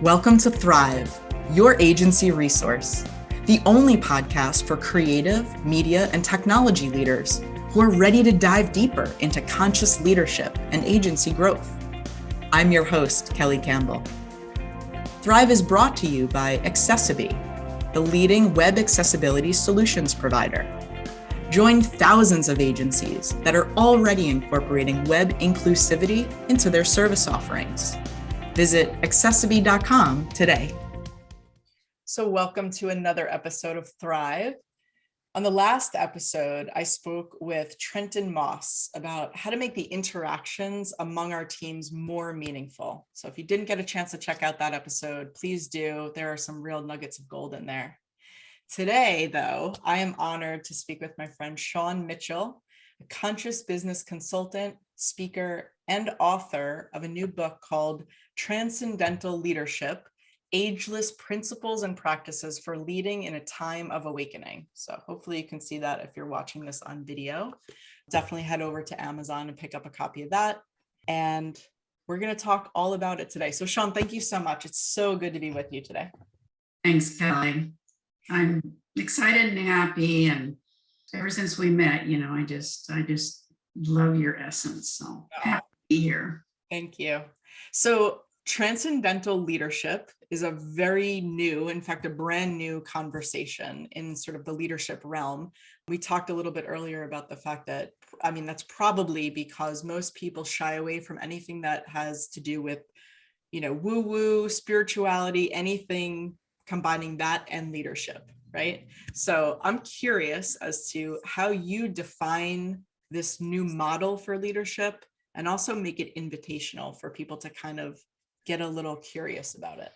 Welcome to Thrive, your agency resource, the only podcast for creative, media, and technology leaders who are ready to dive deeper into conscious leadership and agency growth. I'm your host, Kelly Campbell. Thrive is brought to you by Accessiby, the leading web accessibility solutions provider. Join thousands of agencies that are already incorporating web inclusivity into their service offerings. Visit accessiby.com today. So welcome to another episode of Thrive. On the last episode, I spoke with Trenton Moss about how to make the interactions among our teams more meaningful. So if you didn't get a chance to check out that episode, please do. There are some real nuggets of gold in there. Today, though, I am honored to speak with my friend Shawne Mitchell, a conscious business consultant, speaker, and author of a new book called Transcendental Leadership: Ageless Principles and Practices for Leading in a Time of Awakening. So hopefully you can see that if you're watching this on video. Definitely head over to Amazon and pick up a copy of that. And we're going to talk all about it today. So Shawne, thank you so much. It's so good to be with you today. Thanks, Kelly. I'm excited and happy, and ever since we met, I just love your essence. So happy to be here. Thank you. So transcendental leadership is a very new, in fact, a brand new conversation in sort of the leadership realm. We talked a little bit earlier about the fact that, that's probably because most people shy away from anything that has to do with, woo-woo, spirituality, anything combining that and leadership, right? So I'm curious as to how you define this new model for leadership and also make it invitational for people to kind of get a little curious about it.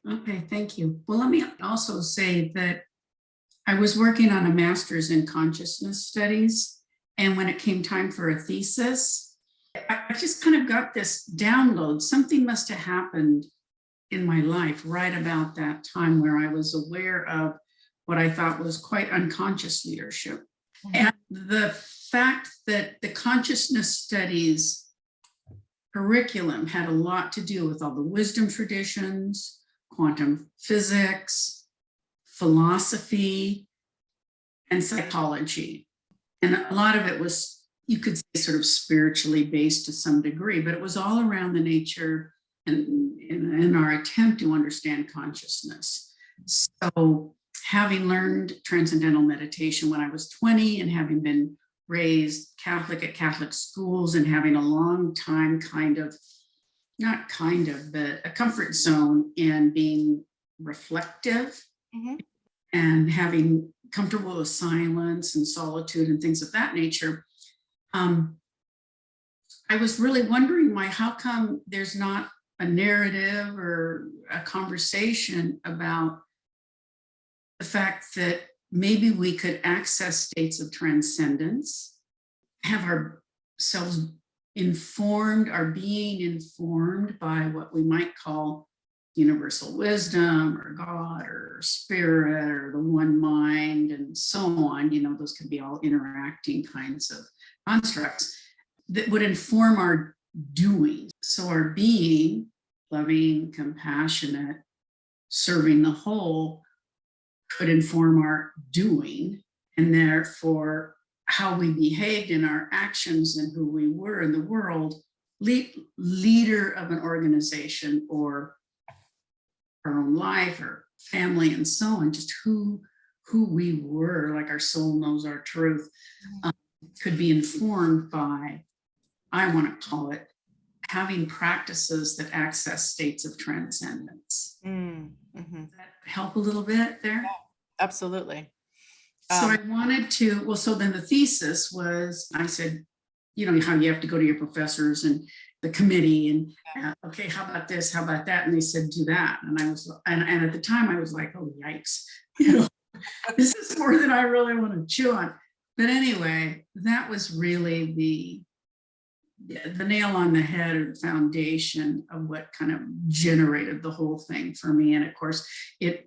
Okay, thank you. Well, let me also say that I was working on a master's in consciousness studies, and when it came time for a thesis, I just kind of got this download. Something must have happened in my life right about that time where I was aware of what I thought was quite unconscious leadership. And the fact that the consciousness studies curriculum had a lot to do with all the wisdom traditions, quantum physics, philosophy, and psychology. And a lot of it was, you could say, sort of spiritually based to some degree, but it was all around the nature and in our attempt to understand consciousness. So having learned transcendental meditation when I was 20 and having been raised Catholic at Catholic schools and having a long time but a comfort zone in being reflective and having comfortable with silence and solitude and things of that nature, I was really wondering how come there's not a narrative or a conversation about the fact that maybe we could access states of transcendence, have ourselves informed, our being informed by what we might call universal wisdom or God or spirit or the one mind and so on. Those could be all interacting kinds of constructs that would inform our doing. So our being, loving, compassionate, serving the whole, could inform our doing, and therefore how we behaved in our actions and who we were in the world, leader of an organization or our own life or family and so on, just who we were, like our soul knows our truth, could be informed by, I want to call it, having practices that access states of transcendence. Does that help a little bit there? Yeah, absolutely. So I wanted to, so then the thesis was, I said, how you have to go to your professors and the committee and, okay, how about this? How about that? And they said, do that. And I was, and at the time I was like, oh, yikes, this is more than I really want to chew on. But anyway, that was really the nail on the head or the foundation of what kind of generated the whole thing for me. And of course, it,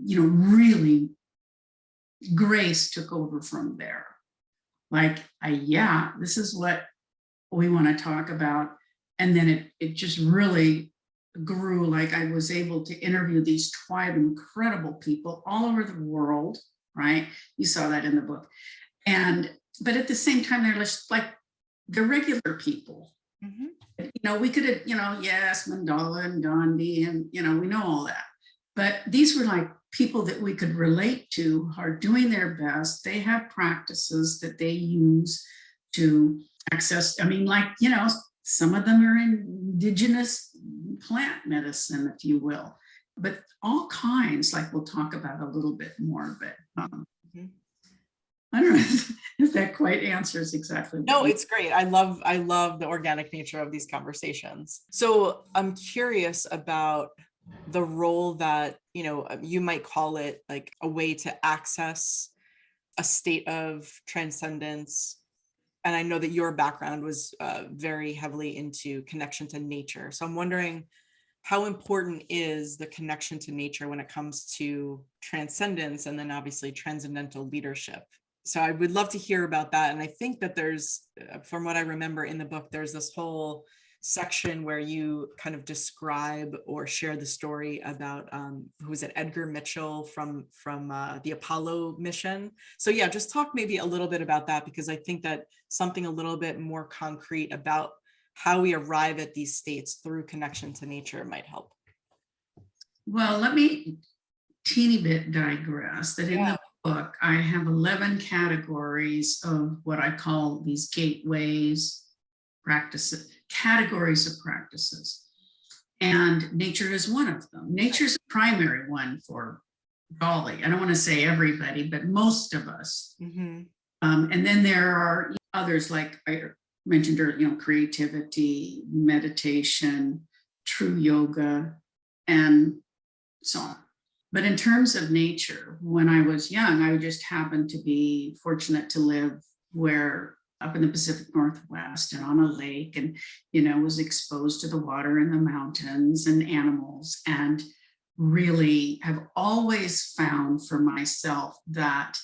really, grace took over from there. Like, this is what we want to talk about. And then it just really grew, like I was able to interview these 5 incredible people all over the world, right? You saw that in the book. But at the same time, they're just like, they're regular people. We could have, yes, Mandela and Gandhi, and, we know all that. But these were like people that we could relate to, are doing their best. They have practices that they use to access. I mean, like, some of them are indigenous plant medicine, if you will, but all kinds, like we'll talk about a little bit more, but I don't know if that quite answers exactly. No, it's great. I love the organic nature of these conversations. So I'm curious about the role that, you might call it like a way to access a state of transcendence. And I know that your background was very heavily into connection to nature. So I'm wondering, how important is the connection to nature when it comes to transcendence and then obviously transcendental leadership? So I would love to hear about that. And I think that there's, from what I remember in the book, there's this whole section where you kind of describe or share the story about who was it, Edgar Mitchell from the Apollo mission. So yeah, just talk maybe a little bit about that, because I think that something a little bit more concrete about how we arrive at these states through connection to nature might help. Well, let me teeny bit digress that in the book, I have 11 categories of what I call these gateways, practices, categories of practices. And nature is one of them. Nature's a primary one for golly, I don't want to say everybody, but most of us. And then there are others, like I mentioned earlier, creativity, meditation, true yoga, and so on. But in terms of nature, when I was young, I just happened to be fortunate to live up in the Pacific Northwest and on a lake, and, was exposed to the water and the mountains and animals, and really have always found for myself that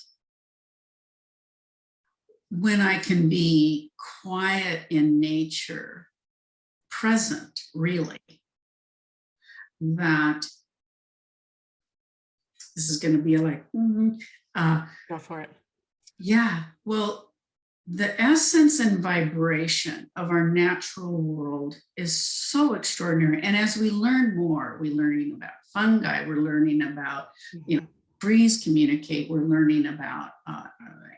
when I can be quiet in nature, present, really, that this is going to be like, go for it. Yeah, well, the essence and vibration of our natural world is so extraordinary. And as we learn more, we're learning about fungi, we're learning about, trees communicate, we're learning about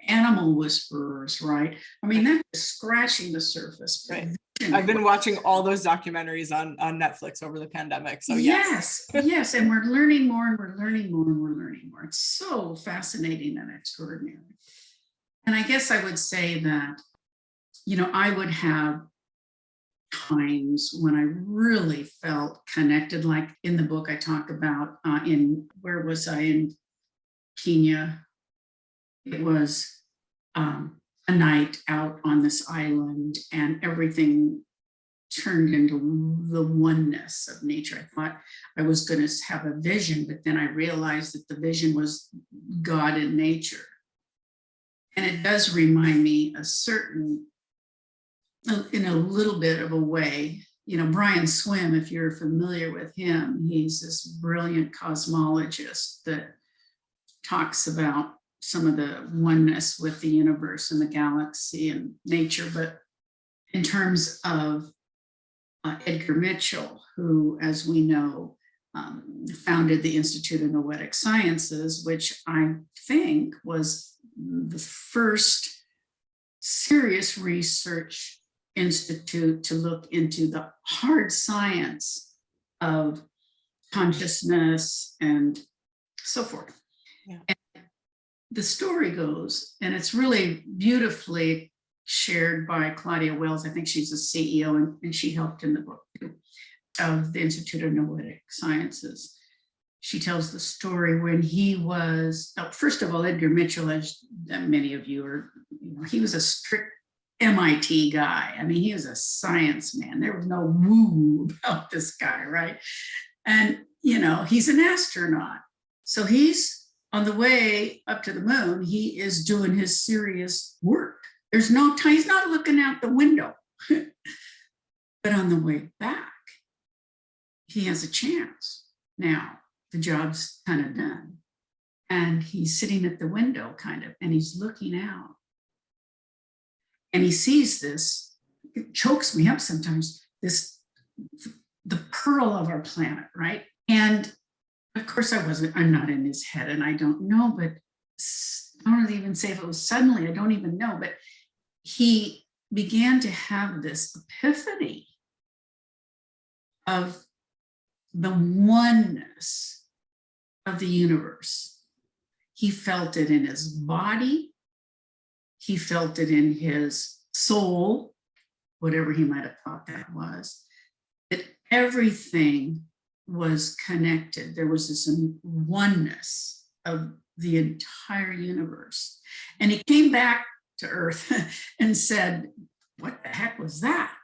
animal whisperers, right? I mean, that's scratching the surface. Right. I've been watching all those documentaries on Netflix over the pandemic. So yes. And we're learning more and we're learning more and we're learning more. It's so fascinating and extraordinary. And I guess I would say that, I would have times when I really felt connected, like in the book I talk about where was I, in Kenya? It was a night out on this island, and everything turned into the oneness of nature. I thought I was going to have a vision, but then I realized that the vision was God in nature. And it does remind me in a little bit of a way, Brian Swim, if you're familiar with him, he's this brilliant cosmologist that talks about some of the oneness with the universe and the galaxy and nature. But in terms of Edgar Mitchell, who, as we know, founded the Institute of Noetic Sciences, which I think was the first serious research institute to look into the hard science of consciousness and so forth. Yeah. And the story goes, and it's really beautifully shared by Claudia Wells. I think she's the CEO, and she helped in the book too, of the Institute of Noetic Sciences. She tells the story when he was, first of all, Edgar Mitchell, as many of you are, he was a strict MIT guy. I mean, he was a science man. There was no woo about this guy, right? And, he's an astronaut. So he's on the way up to the moon. He is doing his serious work. There's no time. He's not looking out the window. But on the way back, he has a chance now. The job's kind of done. And he's sitting at the window kind of, and he's looking out. And he sees this, it chokes me up sometimes, the pearl of our planet, right? And of course I'm not in his head and I don't know, but I don't even say if it was suddenly, I don't even know, but he began to have this epiphany of the oneness of the universe. He felt it in his body. He felt it in his soul, whatever he might have thought that was, that everything was connected. There was this oneness of the entire universe. And he came back to Earth and said, what the heck was that?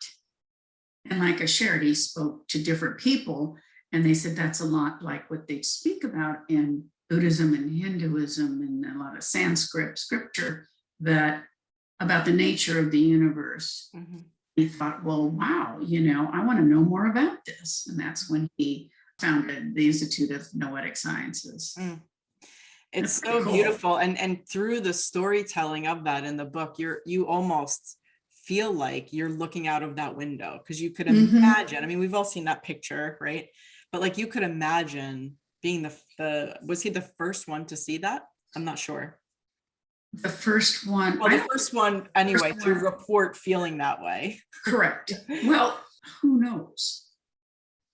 And like I shared, he spoke to different people and they said that's a lot like what they speak about in Buddhism and Hinduism and a lot of Sanskrit scripture that about the nature of the universe. Mm-hmm. He thought, well, wow, I want to know more about this. And that's when he founded the Institute of Noetic Sciences. Mm. It's so cool. Beautiful. And through the storytelling of that in the book, you almost feel like you're looking out of that window because you could imagine, I mean, we've all seen that picture, right? But like you could imagine being was he the first one to see that? I'm not sure. The first one. Well, the first one anyway, through report feeling that way. Correct. Well, who knows?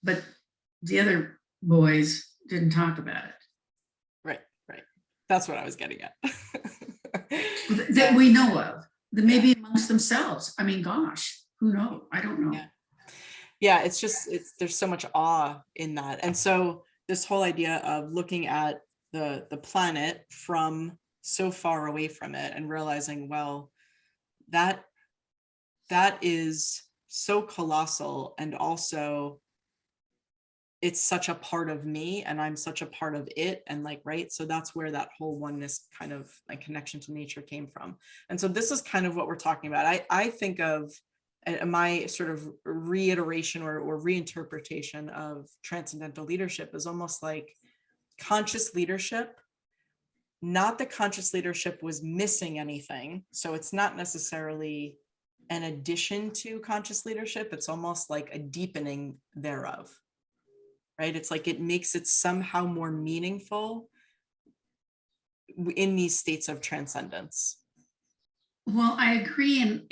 But the other boys didn't talk about it. Right. That's what I was getting at. That we know of. Maybe amongst themselves. I mean, gosh, who knows? I don't know. Yeah, there's so much awe in that. And so this whole idea of looking at the planet from so far away from it and realizing, well, that is so colossal, and also it's such a part of me and I'm such a part of it, and like, right, so that's where that whole oneness kind of like connection to nature came from. And so this is kind of what we're talking about. I think of my sort of reiteration or reinterpretation of transcendental leadership is almost like conscious leadership. Not that conscious leadership was missing anything. So it's not necessarily an addition to conscious leadership. It's almost like a deepening thereof, right? It's like it makes it somehow more meaningful in these states of transcendence. Well, I agree.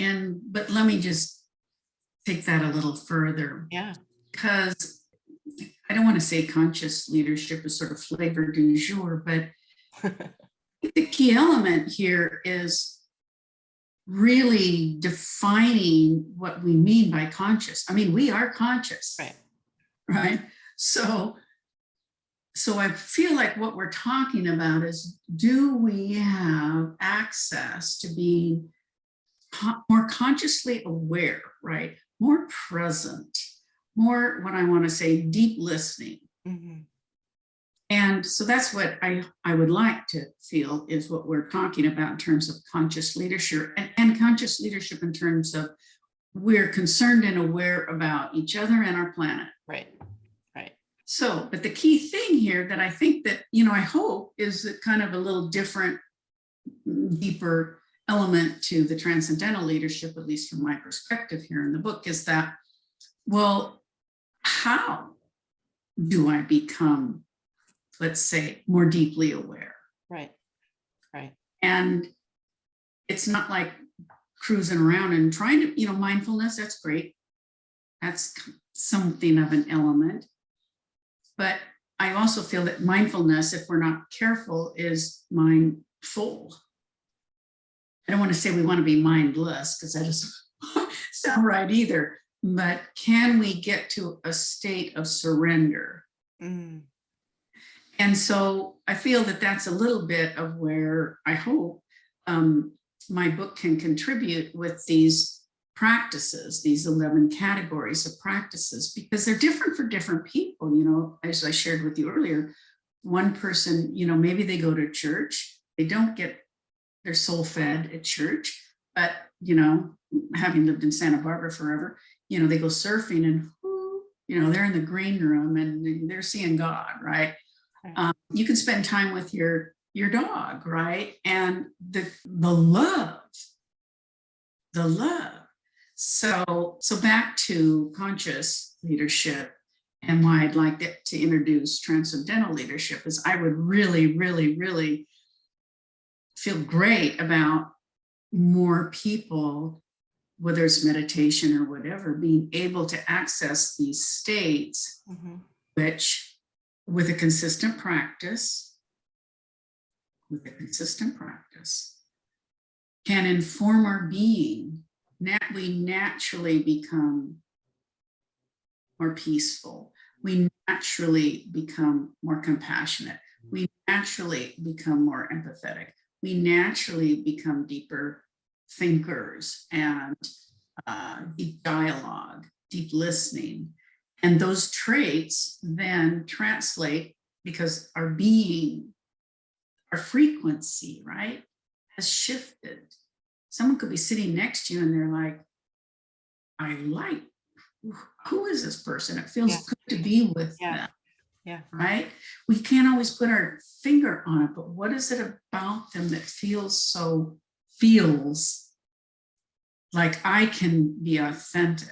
But let me just take that a little further. Yeah. Because I don't want to say conscious leadership is sort of flavor du jour, but the key element here is really defining what we mean by conscious. I mean, we are conscious, right? So I feel like what we're talking about is, do we have access to being more consciously aware, right? More present, more, what I want to say, deep listening. Mm-hmm. And so that's what I would like to feel is what we're talking about in terms of conscious leadership and conscious leadership in terms of we're concerned and aware about each other and our planet. Right. So, but the key thing here that I think that, I hope is kind of a little different, deeper element to the transcendental leadership, at least from my perspective here in the book, is that, well, how do I become, let's say, more deeply aware? Right. And it's not like cruising around and trying to, mindfulness, that's great. That's something of an element. But I also feel that mindfulness, if we're not careful, is mindful. I don't want to say we want to be mindless because that doesn't sound right either. But can we get to a state of surrender? Mm. And so I feel that that's a little bit of where I hope my book can contribute with these practices, these 11 categories of practices, because they're different for different people. As I shared with you earlier, one person, maybe they go to church, they don't get their soul fed at church, but, having lived in Santa Barbara forever, they go surfing and they're in the green room and they're seeing God, right? You can spend time with your dog, right? And the love. So back to conscious leadership, and why I'd like to introduce transcendental leadership is I would really, really, really feel great about more people, whether it's meditation or whatever, being able to access these states, which with a consistent practice, can inform our being. We naturally become more peaceful. We naturally become more compassionate. We naturally become more empathetic. We naturally become deeper thinkers and deep dialogue, deep listening. And those traits then translate because our being, our frequency, right, has shifted. Someone could be sitting next to you and they're like, who is this person? It feels good to be with them. Yeah. Right? We can't always put our finger on it, but what is it about them that feels like I can be authentic?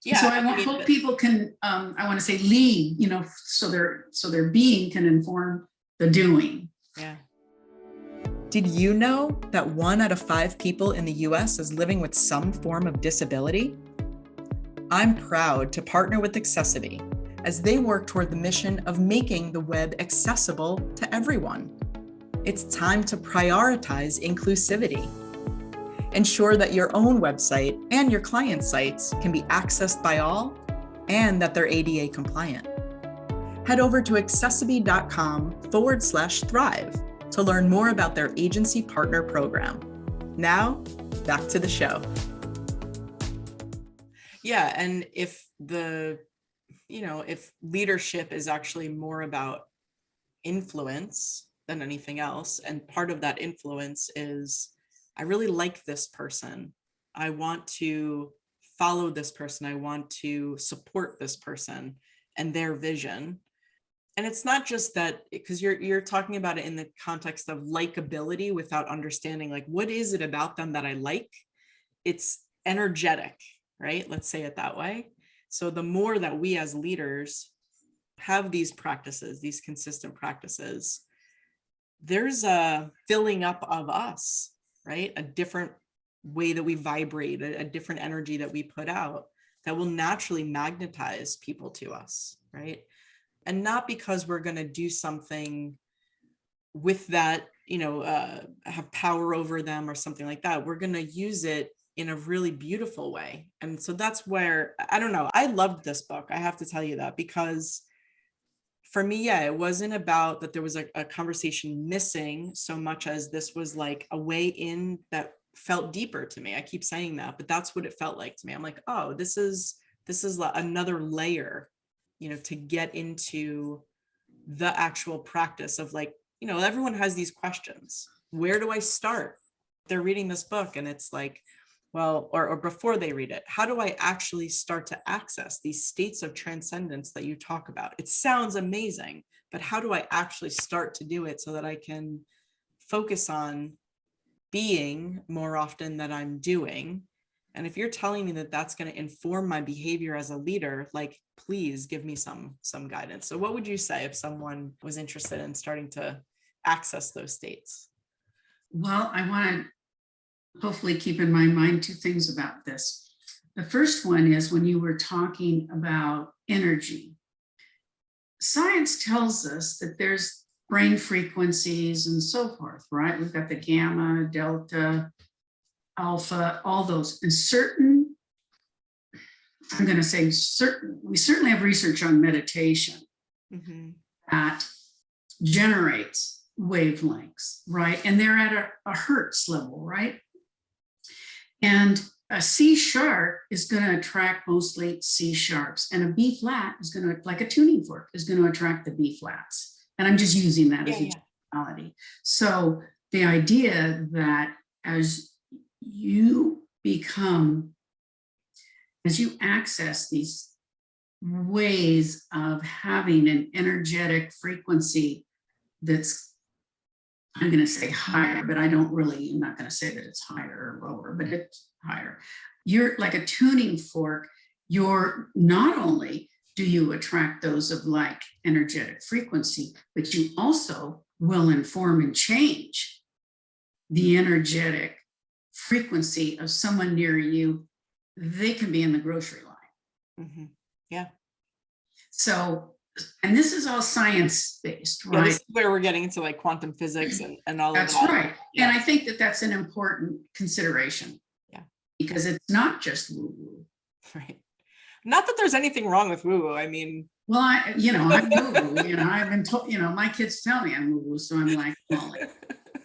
Yeah. So I hope people can, I want to say lead, so their being can inform the doing. Yeah. Did you know that 1 out of 5 people in the US is living with some form of disability? I'm proud to partner with Accessity as they work toward the mission of making the web accessible to everyone. It's time to prioritize inclusivity. Ensure that your own website and your client sites can be accessed by all and that they're ADA compliant. Head over to accessity.com/thrive to learn more about their agency partner program. Now, back to the show. Yeah, and if leadership is actually more about influence than anything else, and part of that influence is, I really like this person. I want to follow this person. I want to support this person and their vision. And it's not just that, because you're talking about it in the context of likability without understanding, like, what is it about them that I like? It's energetic, right? Let's say it that way. So the more that we as leaders have these practices, these consistent practices, there's a filling up of us, right? A different way that we vibrate, a different energy that we put out that will naturally magnetize people to us, right? And not because we're going to do something with that, have power over them or something like that. We're going to use it in a really beautiful way. And so that's where, I don't know, I loved this book. I have to tell you that, because for me, it wasn't about that there was a conversation missing so much as this was like a way in that felt deeper to me. I keep saying that, but that's what it felt like to me. I'm like, oh, this is another layer, to get into the actual practice of, like, everyone has these questions. Where do I start? They're reading this book and it's like, well, or before they read it, how do I actually start to access these states of transcendence that you talk about? It sounds amazing, but how do I actually start to do it so that I can focus on being more often than I'm doing? And if you're telling me that that's going to inform my behavior as a leader, like, please give me some guidance. So what would you say if someone was interested in starting to access those states? Well, I want to hopefully keep in my mind 2 things about this. The first one is when you were talking about energy. Science tells us that there's brain frequencies and so forth, right? We've got the gamma, delta, alpha, all those. And we certainly have research on meditation that generates wavelengths, right? And they're at a hertz level, right? And a C sharp is going to attract mostly C sharps, and a B flat is going to, like a tuning fork, is going to attract the B flats. And I'm just using that as a generality. So the idea that as you access these ways of having an energetic frequency that's, I'm going to say higher, but I'm not going to say that it's higher or lower, but it's higher. You're like a tuning fork. You're not only do you attract those of like energetic frequency, but you also will inform and change the energetic frequency of someone near you. They can be in the grocery line. Mm-hmm. Yeah. So, and this is all science-based, right? Yeah, this is where we're getting into like quantum physics and all That's of that. right. Yeah. And I think that that's an important consideration. Yeah. Because it's not just woo-woo. Right. Not that there's anything wrong with woo-woo. I mean, well, I'm woo-woo, I've been told, my kids tell me I'm woo-woo, so I'm like, well,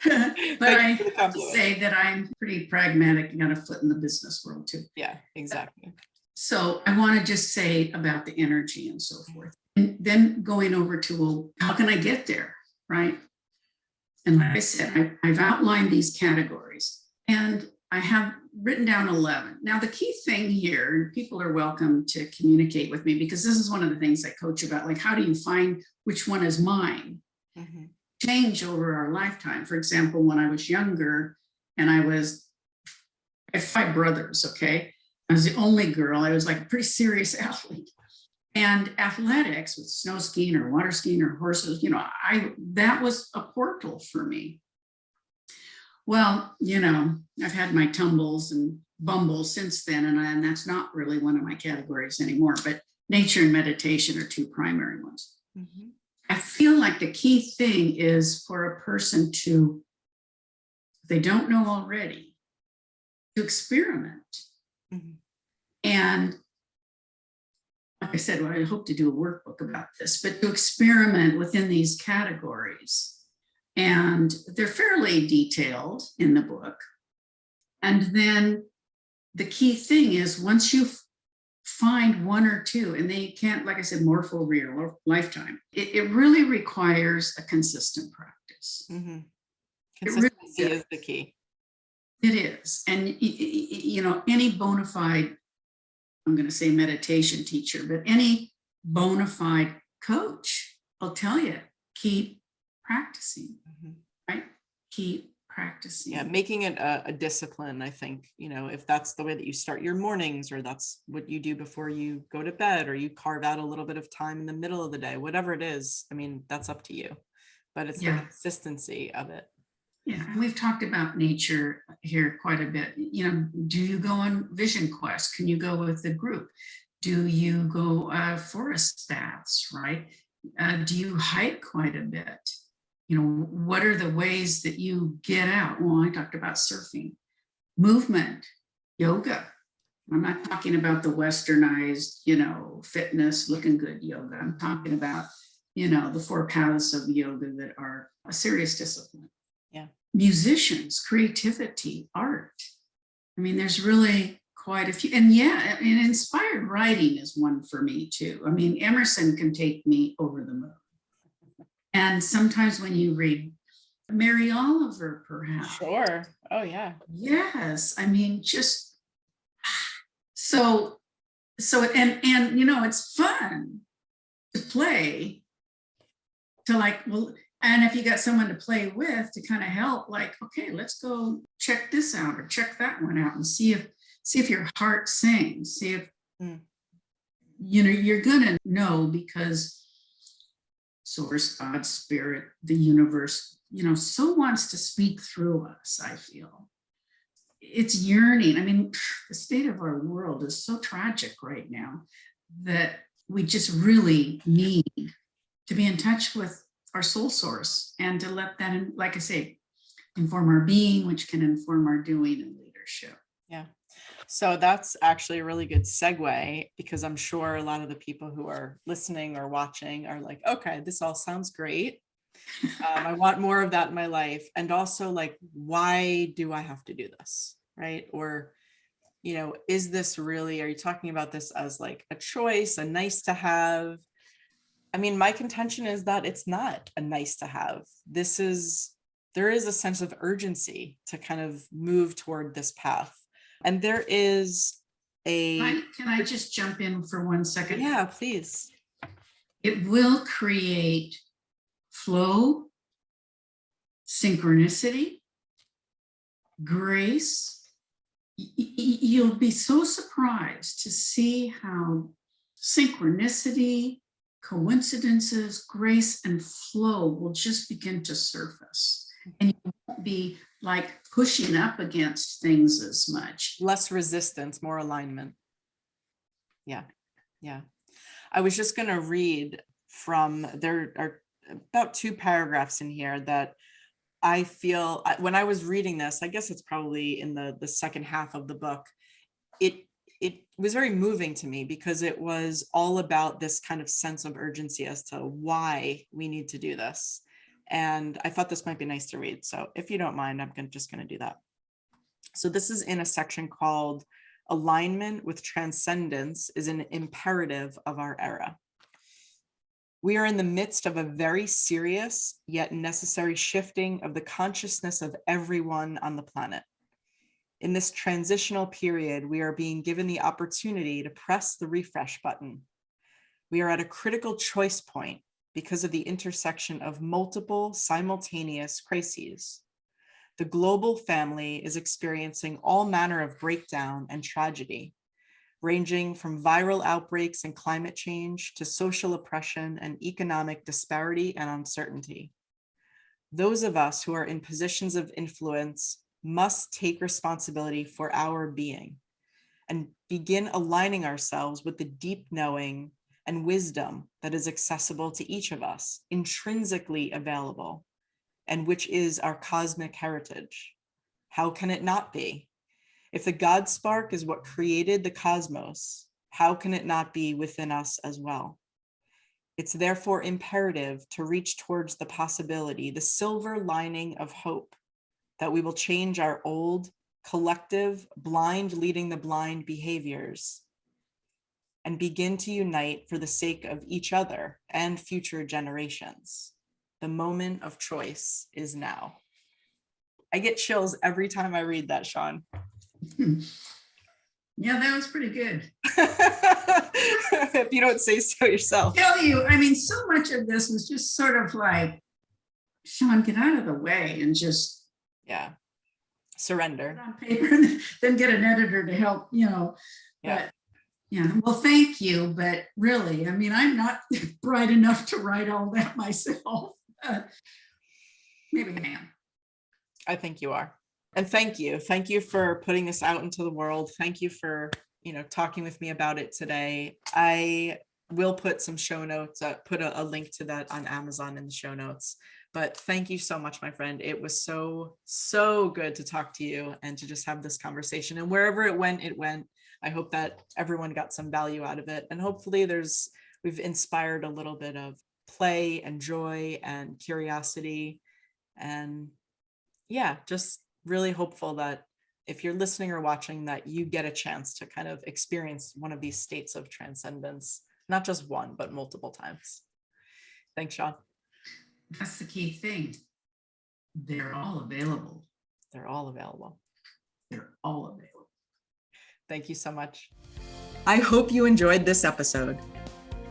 but I have to say that I'm pretty pragmatic and got a foot in the business world too. Yeah, exactly. So I want to just say about the energy and so forth. And then going over to, well, how can I get there, right? And like I said, I've outlined these categories and I have written down 11. Now, the key thing here, and people are welcome to communicate with me because this is one of the things I coach about, like, how do you find which one is mine? Mm-hmm. Change over our lifetime. For example, when I was younger and I have 5 brothers, okay? I was the only girl. I was like a pretty serious athlete. And athletics with snow skiing or water skiing or horses, that was a portal for me. Well, I've had my tumbles and bumbles since then, and that's not really one of my categories anymore, but nature and meditation are 2 primary ones. Mm-hmm. I feel like the key thing is for a person to, if they don't know already, to experiment. Mm-hmm. And like I said, I hope to do a workbook about this, but to experiment within these categories. And they're fairly detailed in the book. And then the key thing is once you find 1 or 2, and they can't, like I said, morph over your lifetime, it really requires a consistent practice. Mm-hmm. Consistency is the key. It is. And, any bona fide, I'm going to say meditation teacher, but any bona fide coach, I'll tell you, keep practicing, mm-hmm. right? Keep practicing. Yeah, making it a discipline, I think, if that's the way that you start your mornings, or that's what you do before you go to bed, or you carve out a little bit of time in the middle of the day, whatever it is, I mean, that's up to you, but it's the consistency of it. Yeah, and we've talked about nature here quite a bit. Do you go on vision quest? Can you go with the group? Do you go forest baths, right? Do you hike quite a bit? What are the ways that you get out? Well, I talked about surfing, movement, yoga. I'm not talking about the westernized, fitness, looking good yoga. I'm talking about, the 4 paths of yoga that are a serious discipline. Yeah. Musicians, creativity, art. I mean, there's really quite a few. And inspired writing is one for me too. I mean, Emerson can take me over the moon. And sometimes when you read Mary Oliver, perhaps. Sure. Oh, yeah. Yes. I mean, just so, and it's fun to play, to like, well, and if you got someone to play with to kind of help, like, okay, let's go check this out or check that one out and see if your heart sings, see if, you're going to know because Source, God, Spirit, the universe, so wants to speak through us, I feel. It's yearning. I mean, the state of our world is so tragic right now that we just really need to be in touch with our soul source and to let that, like I say, inform our being, which can inform our doing and leadership. Yeah. So that's actually a really good segue, because I'm sure a lot of the people who are listening or watching are like, okay, this all sounds great. I want more of that in my life. And also, like, why do I have to do this? Right. Or, is this really, are you talking about this as like a choice, a nice to have? I mean, my contention is that it's not a nice to have. There is a sense of urgency to kind of move toward this path. And there is Can I just jump in for 1 second? Yeah, please. It will create flow, synchronicity, grace. You'll be so surprised to see how synchronicity, coincidences, grace, and flow will just begin to surface. And you won't be like pushing up against things as much. Less resistance, more alignment. Yeah. I was just going to read from, there are about 2 paragraphs in here that I feel, when I was reading this, I guess it's probably in the second half of the book, it was very moving to me because it was all about this kind of sense of urgency as to why we need to do this. And I thought this might be nice to read. So if you don't mind, I'm just going to do that. So this is in a section called Alignment with Transcendence is an Imperative of Our Era. We are in the midst of a very serious yet necessary shifting of the consciousness of everyone on the planet. In this transitional period, we are being given the opportunity to press the refresh button. We are at a critical choice point because of the intersection of multiple simultaneous crises. The global family is experiencing all manner of breakdown and tragedy, ranging from viral outbreaks and climate change to social oppression and economic disparity and uncertainty. Those of us who are in positions of influence must take responsibility for our being and begin aligning ourselves with the deep knowing and wisdom that is accessible to each of us, intrinsically available, and which is our cosmic heritage. How can it not be? If the God spark is what created the cosmos, how can it not be within us as well? It's therefore imperative to reach towards the possibility, the silver lining of hope, that we will change our old, collective, blind leading the blind behaviors and begin to unite for the sake of each other and future generations. The moment of choice is now. I get chills every time I read that, Shawne. Yeah, that was pretty good. If you don't say so yourself. I tell you, I mean, so much of this was just sort of like, Shawne, get out of the way and just surrender put on paper and then get an editor to help, But well, thank you. But really, I mean, I'm not bright enough to write all that myself. Maybe I am. I think you are. And thank you. Thank you for putting this out into the world. Thank you for, talking with me about it today. I will put some show notes, put a link to that on Amazon in the show notes. But thank you so much, my friend. It was so, so good to talk to you and to just have this conversation. And wherever it went, it went. I hope that everyone got some value out of it. And hopefully we've inspired a little bit of play and joy and curiosity. And just really hopeful that if you're listening or watching, that you get a chance to kind of experience one of these states of transcendence, not just one, but multiple times. Thanks, Shawne. That's the key thing. They're all available. They're all available. They're all available. Thank you so much. I hope you enjoyed this episode.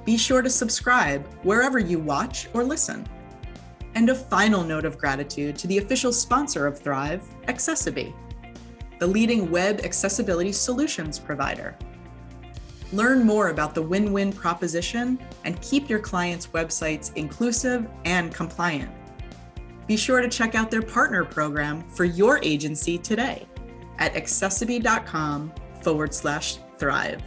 Be sure to subscribe wherever you watch or listen. And a final note of gratitude to the official sponsor of Thrive, Accessiby, the leading web accessibility solutions provider. Learn more about the win-win proposition and keep your clients' websites inclusive and compliant. Be sure to check out their partner program for your agency today at accessiby.com/thrive.